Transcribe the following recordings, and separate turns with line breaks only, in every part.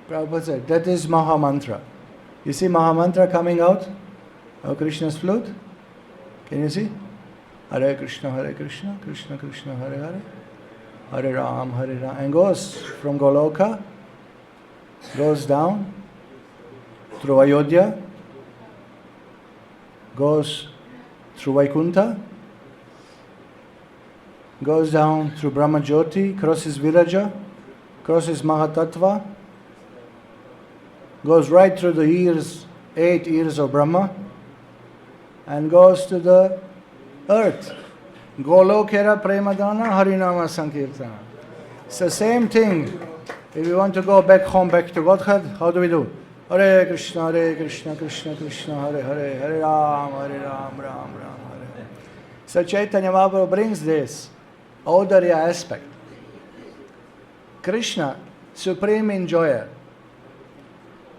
Prabhupada said, that is Maha Mantra. You see Maha Mantra coming out of Krishna's flute? Can you see? Hare Krishna, Krishna Krishna, Hare Hare. Hare Ram, and goes from Goloka, goes down through Ayodhya, goes through Vaikuntha, goes down through Brahma Jyoti, crosses Viraja, crosses Mahatattva, goes right through the ears, 8 ears of Brahma, and goes to the earth. Golokera Premadana Harinama Sankirtana. It's the same thing. If you want to go back home, back to Godhead, how do we do? Hare Krishna, Krishna Krishna, Hare Hare, Hare Ram, Ram Ram, Hare. So Chaitanya Mahaprabhu brings this Audarya aspect. Krishna, supreme enjoyer,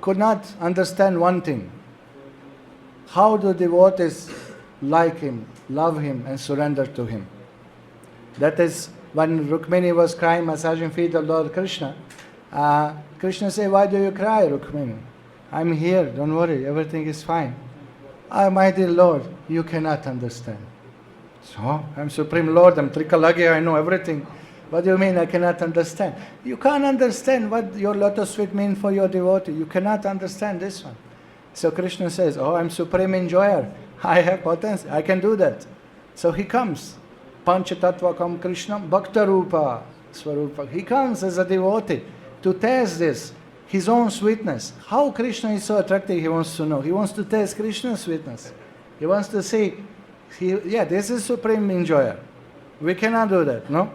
could not understand one thing. How do devotees like him, love him, and surrender to him? That is, when Rukmini was crying, massaging feet of Lord Krishna, Krishna said, why do you cry, Rukmini? I'm here, don't worry, everything is fine. My dear Lord, you cannot understand. So, I'm Supreme Lord, I'm Trikalagya, I know everything. What do you mean I cannot understand? You can't understand what your lotus feet mean for your devotee. You cannot understand this one. So Krishna says, I'm supreme enjoyer. I have potency. I can do that. So he comes. Panchatatvakam Krishna Bhakta Rupa Swarupa. He comes as a devotee to taste this, his own sweetness. How Krishna is so attractive, he wants to know. He wants to taste Krishna's sweetness. He wants to see, this is supreme enjoyer. We cannot do that, no?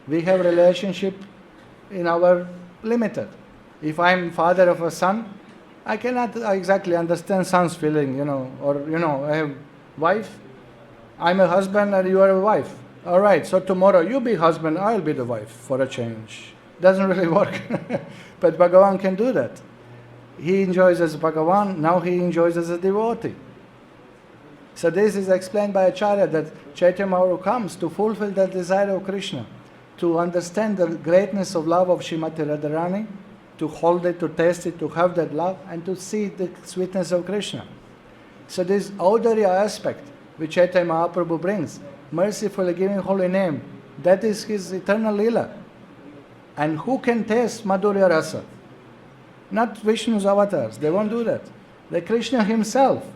We have relationship in our limited. If I'm father of a son, I cannot exactly understand son's feeling, or, I have wife, I'm a husband and you are a wife. All right, so tomorrow you be husband, I'll be the wife for a change. Doesn't really work. But Bhagavan can do that. He enjoys as Bhagavan, now he enjoys as a devotee. So this is explained by Acharya that Chaitanya Mahaprabhu comes to fulfill the desire of Krishna, to understand the greatness of love of Srimati Radharani, to hold it, to taste it, to have that love, and to see the sweetness of Krishna. So this Audarya aspect, which Chaitanya Mahaprabhu brings, mercifully giving holy name, that is his eternal lila. And who can taste Madhurya Rasa? Not Vishnu's avatars, they won't do that. The Krishna himself.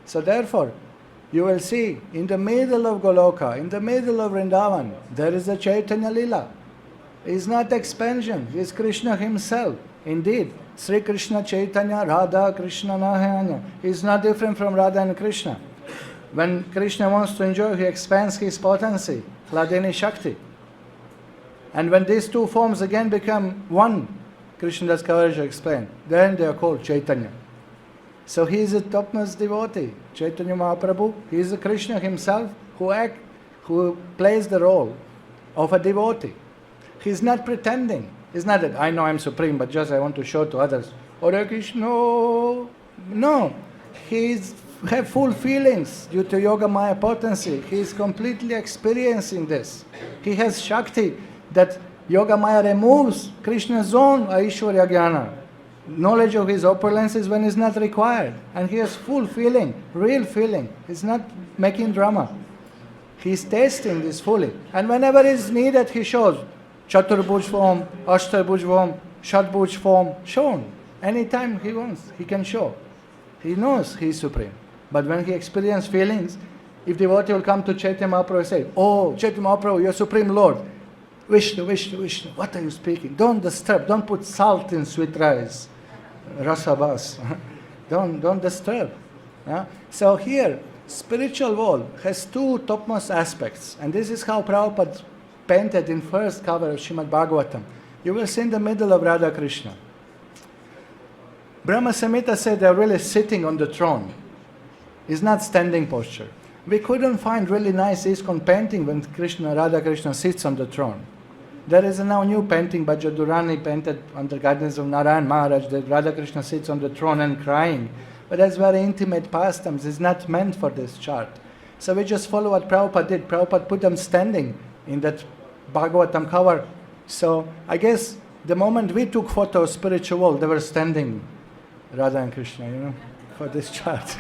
So therefore, you will see in the middle of Goloka, in the middle of Vrindavan, there is a Chaitanya lila. It's not expansion, it's Krishna himself. Indeed, Sri Krishna Chaitanya, Radha Krishna Nahanya is not different from Radha and Krishna. When Krishna wants to enjoy, he expands his potency, Hladini Shakti. And when these two forms again become one, Krishna Das Kaviraj explained, then they are called Chaitanya. So he is a topmost devotee, Chaitanya Mahaprabhu. He is a Krishna himself who plays the role of a devotee. He is not pretending. It's not that I know I'm supreme, but just I want to show to others. Hare Krishna. No. He has full feelings due to Yoga Maya potency. He is completely experiencing this. He has Shakti that Yoga Maya removes Krishna's own Aishwarya Jnana. Knowledge of his opulences when it's not required. And he has full feeling, real feeling. He's not making drama. He's tasting this fully. And whenever it's needed, he shows Chaturbhuj form, Ashtabhuj form, Shatbhuj form, shown. Anytime he wants, he can show. He knows he is supreme. But when he experiences feelings, if devotee will come to Chaitanya Mahaprabhu and say, oh, Chaitanya Mahaprabhu, you're Supreme Lord. Vishnu, Vishnu, Vishnu, what are you speaking? Don't disturb, don't put salt in sweet rice. Rasabas. Don't disturb. Yeah? So here, spiritual world has two topmost aspects. And this is how Prabhupada painted in first cover of Srimad Bhagavatam. You will see in the middle of Radha Krishna. Brahma Samhita said they're really sitting on the throne. It's not standing posture. We couldn't find really nice ISKCON painting when Radha Krishna sits on the throne. There is a now new painting by Jadurani painted under guidance of Narayan Maharaj that Radha Krishna sits on the throne and crying. But that's very intimate pastimes. It's not meant for this chart. So we just follow what Prabhupada did. Prabhupada put them standing in that Bhagavatam cover. So I guess the moment we took photo of spiritual world, they were standing, Radha and Krishna, for this chart.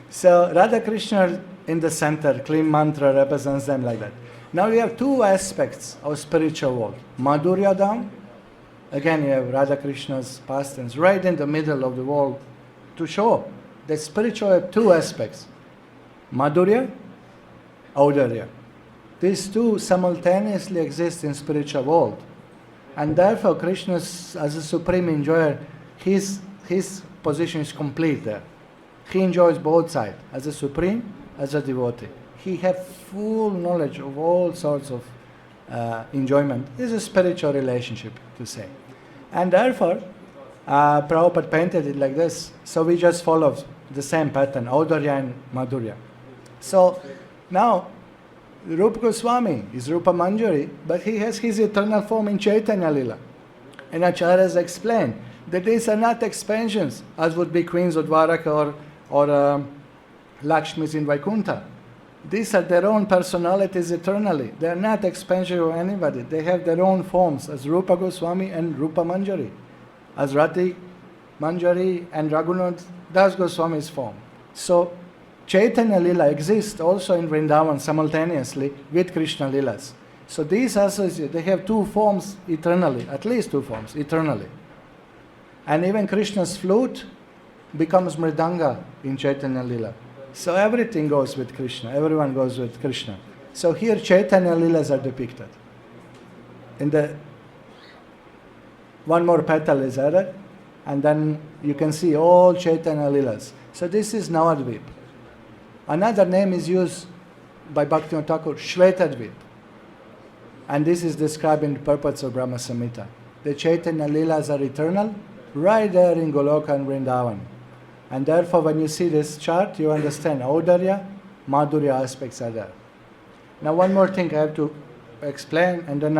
So Radha Krishna in the center, clean mantra represents them like that. Now you have two aspects of spiritual world. Madhurya Dham, again you have Radha Krishna's pastimes right in the middle of the world to show that spiritual have two aspects. Madhurya, Audharya. These two simultaneously exist in spiritual world. And therefore Krishna as a supreme enjoyer, his position is complete there. He enjoys both sides, as a supreme, as a devotee. He has full knowledge of all sorts of enjoyment. It's a spiritual relationship, to say. And therefore, Prabhupada painted it like this. So we just follow the same pattern, Audharya and Madhurya. So now, Rupa Goswami is Rupa Manjari, but he has his eternal form in Chaitanya Lila. And Acharyas explain that these are not expansions, as would be Queens of Dwaraka or Lakshmis in Vaikuntha. These are their own personalities eternally. They are not expansion of anybody. They have their own forms as Rupa Goswami and Rupa Manjari, as Rati Manjari and Raghunath Das Goswami's form. So Chaitanya Lila exists also in Vrindavan simultaneously with Krishna Lilas. So these associates, they have two forms eternally, at least two forms eternally. And even Krishna's flute becomes Mridanga in Chaitanya Lila. So everything goes with Krishna, everyone goes with Krishna. So here Chaitanya Lilas are depicted. In the one more petal is added, and then you can see all Chaitanya Lilas. So this is Navadvip. Another name is used by Bhaktivinoda Thakur, Shvetadvip. And this is described in the purports of Brahma Samhita. The Chaitanya Lilas are eternal, right there in Goloka and Vrindavan. And therefore, when you see this chart, you understand Audharya, Madhurya aspects are there. Now, one more thing I have to explain, and then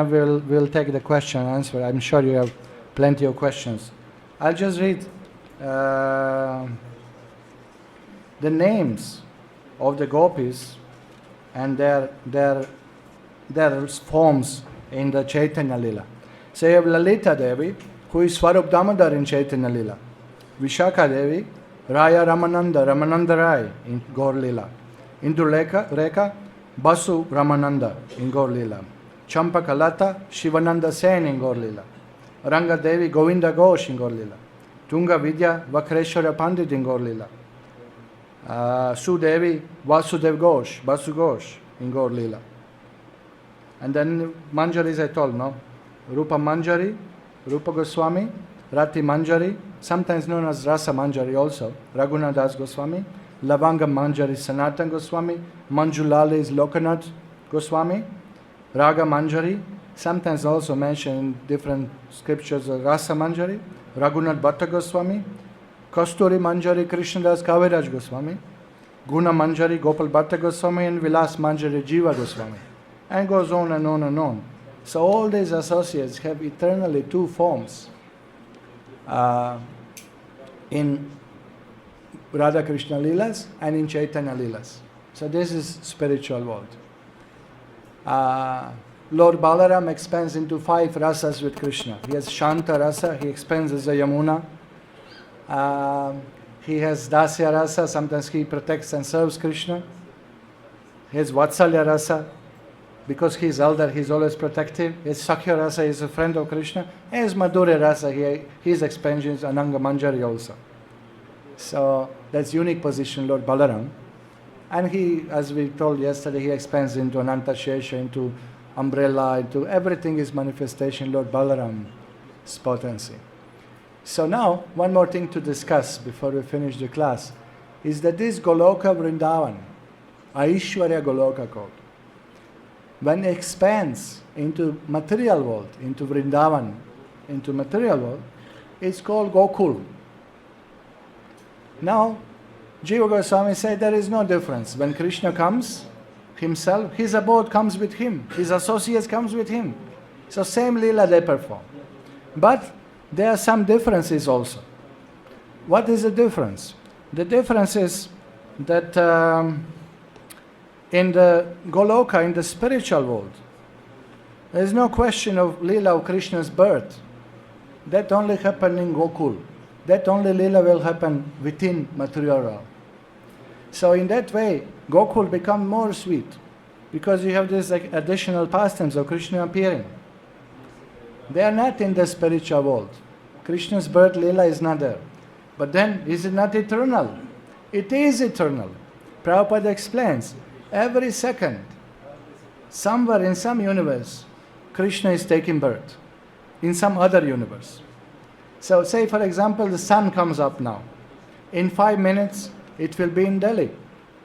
we'll take the question and answer. I'm sure you have plenty of questions. I'll just read the names of the gopis and their forms in the Chaitanya Lila. So you have Lalita Devi, who is Swarup Damodar in Chaitanya Lila. Vishakha Devi, Raya Ramananda Rai in Gaur Lila. Indulekha, Basu Ramananda in Gaur Lila. Champaka Lata, Shivananda Sen in Gaur Lila. Ranga Devi, Govinda Ghosh in Gaur Lila. Tunga Vidya, Vakreshwara Pandit in Gaur Lila. Sudevi, Vasudev Ghosh, Basu Ghosh in Gaur Lila. And then Manjaris I told, no? Rupa Manjari, Rupa Goswami, Rati Manjari, sometimes known as Rasa Manjari also, Raghunath Das Goswami, Lavanga Manjari Sanatan Goswami, Manjulali is Lokanath Goswami, Raga Manjari, sometimes also mentioned in different scriptures as Rasa Manjari, Raghunath Bhatta Goswami, Kasturi Manjari Krishnadas Kaviraj Goswami, Guna Manjari Gopal Bhatta Goswami, and Vilas Manjari Jiva Goswami. And goes on and on and on. So all these associates have eternally two forms in Radha Krishna Lilas and in Chaitanya Lilas. So this is spiritual world. Lord Balaram expands into 5 rasas with Krishna. He has Shanta rasa, he expands as a Yamuna. He has Dasya rasa, sometimes he protects and serves Krishna. He has Vatsalya rasa, because he is elder, he is always protective. His Sakhya rasa is a friend of Krishna. And his Madhurya rasa, his expansion is Ananga Manjari also. So that's unique position, Lord Balaram. And he, as we told yesterday, he expands into Ananta Shesha, into umbrella, into everything is manifestation, Lord Balaram's potency. So now, one more thing to discuss before we finish the class, is that this Goloka Vrindavan, Aishwarya Goloka called, when it expands into material world, into Vrindavan, into material world, it's called Gokul. Now, Jiva Goswami said there is no difference. When Krishna comes himself, his abode comes with him, his associates comes with him. So same Leela they perform. But there are some differences also. What is the difference? The difference is that in the Goloka, in the spiritual world, There is no question of Leela of Krishna's birth. That only happened in Gokul. That only Leela will happen within material realm. So in that way, Gokul become more sweet, because you have these additional pastimes of Krishna appearing. They are not in the spiritual world. Krishna's birth Leela is not there. But then, is it not eternal? It is eternal. Prabhupada explains, every second, somewhere in some universe, Krishna is taking birth, in some other universe. So say, for example, the sun comes up now. In 5 minutes, it will be in Delhi.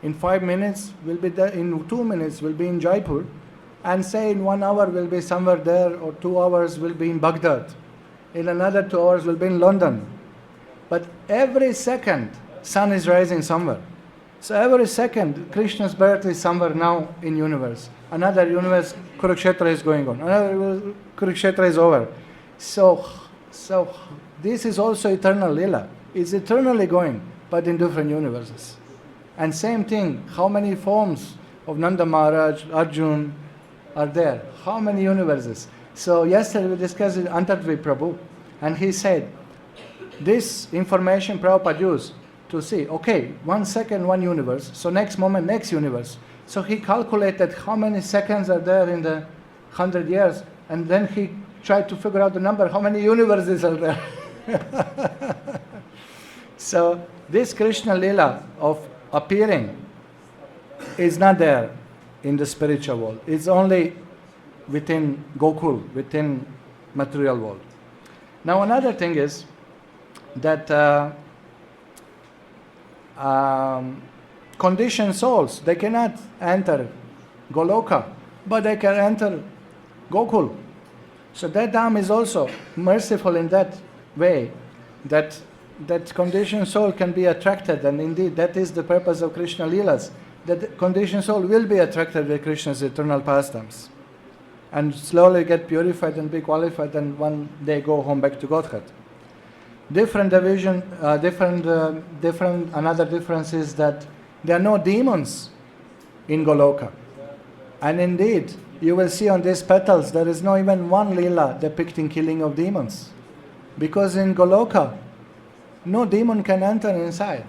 In 5 minutes, will be there. In 2 minutes, will be in Jaipur. And say in 1 hour, will be somewhere there, or 2 hours will be in Baghdad. In another 2 hours, will be in London. But every second, sun is rising somewhere. So every second, Krishna's birth is somewhere now in universe. Another universe, Kurukshetra is going on. Another Kurukshetra is over. So this is also eternal Leela. It's eternally going, but in different universes. And same thing, how many forms of Nanda Maharaj, Arjun are there? How many universes? So yesterday we discussed with Antartvi Prabhu, and he said, this information Prabhupada used to see, okay, 1 second, one universe, so next moment, next universe. So he calculated how many seconds are there in the 100 years, and then he tried to figure out the number, how many universes are there. So this Krishna Leela of appearing is not there in the spiritual world. It's only within Gokul, within material world. Now another thing is that conditioned souls, they cannot enter Goloka, but they can enter Gokul. So that Dham is also merciful in that way, that conditioned soul can be attracted, and indeed that is the purpose of Krishna Leelas, that the conditioned soul will be attracted with Krishna's eternal pastimes and slowly get purified and be qualified, and one day go home back to Godhead. Another difference is that there are no demons in Goloka. And indeed, you will see on these petals, there is no even one Leela depicting killing of demons. Because in Goloka, no demon can enter inside.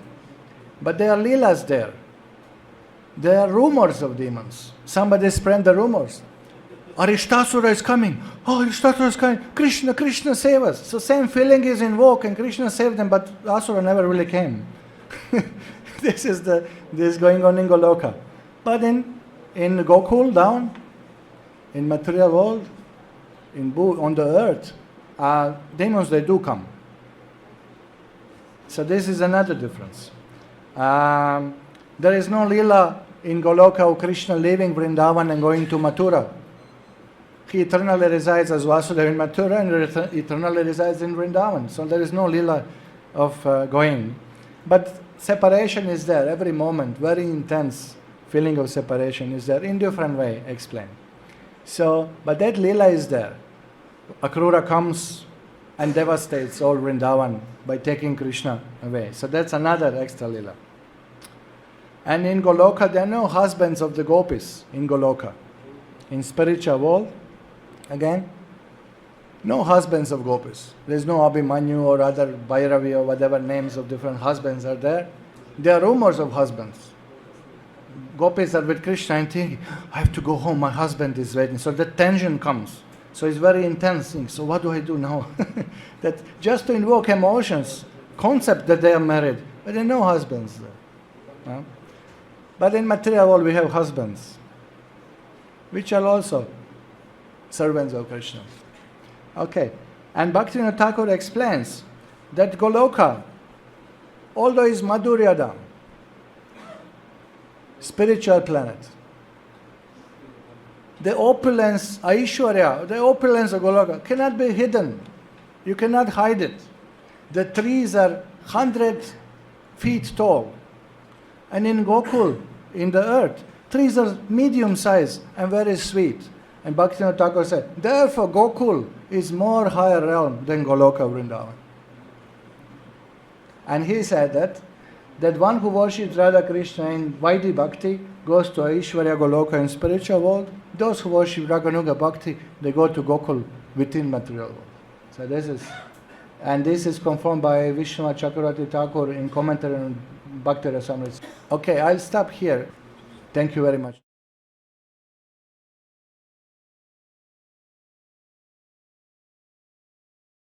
But there are Leelas there. There are rumors of demons. Somebody spread the rumors. Arishtasura is coming. Oh, Arishtasura is coming. Krishna save us. So same feeling is invoked, and Krishna saved them, but Asura never really came. This is going on in Goloka. But in Gokul, down, in material world, on the earth, demons, they do come. So this is another difference. There is no Leela in Goloka of Krishna leaving Vrindavan and going to Mathura. He eternally resides as Vasudeva in Mathura and eternally resides in Vrindavan. So there is no Leela of going. But separation is there every moment. Very intense feeling of separation is there in different way explained. So, but that Leela is there. Akrura comes and devastates all Vrindavan by taking Krishna away. So that's another extra Leela. And in Goloka, there are no husbands of the gopis in Goloka. In spiritual world, again, no husbands of gopis. There's no Abhimanyu or other Bhairavi or whatever names of different husbands are there. There are rumors of husbands. Gopis are with Krishna and think, I have to go home, my husband is waiting. So the tension comes. So it's very intense thing. So what do I do now? That just to invoke emotions, concept that they are married, but there are no husbands there. But in material world we have husbands, which are also servants of Krishna. Okay, and Bhaktivinoda Thakur explains that Goloka, although is Madhuryadam, spiritual planet, the opulence, Aishwarya, the opulence of Goloka cannot be hidden. You cannot hide it. The trees are 100 feet tall. And in Gokul, in the earth, trees are medium size and very sweet. And Bhaktivinoda Thakur said, therefore Gokul is more higher realm than Goloka Vrindavan. And he said that one who worships Radha Krishna in Vaidhi Bhakti goes to Aishwarya Goloka in spiritual world. Those who worship Raganuga Bhakti, they go to Gokul within material world. So this is confirmed by Vishnu Chakravarti Thakur in commentary on Bhakti Rasamrita. Okay, I'll stop here. Thank you very much.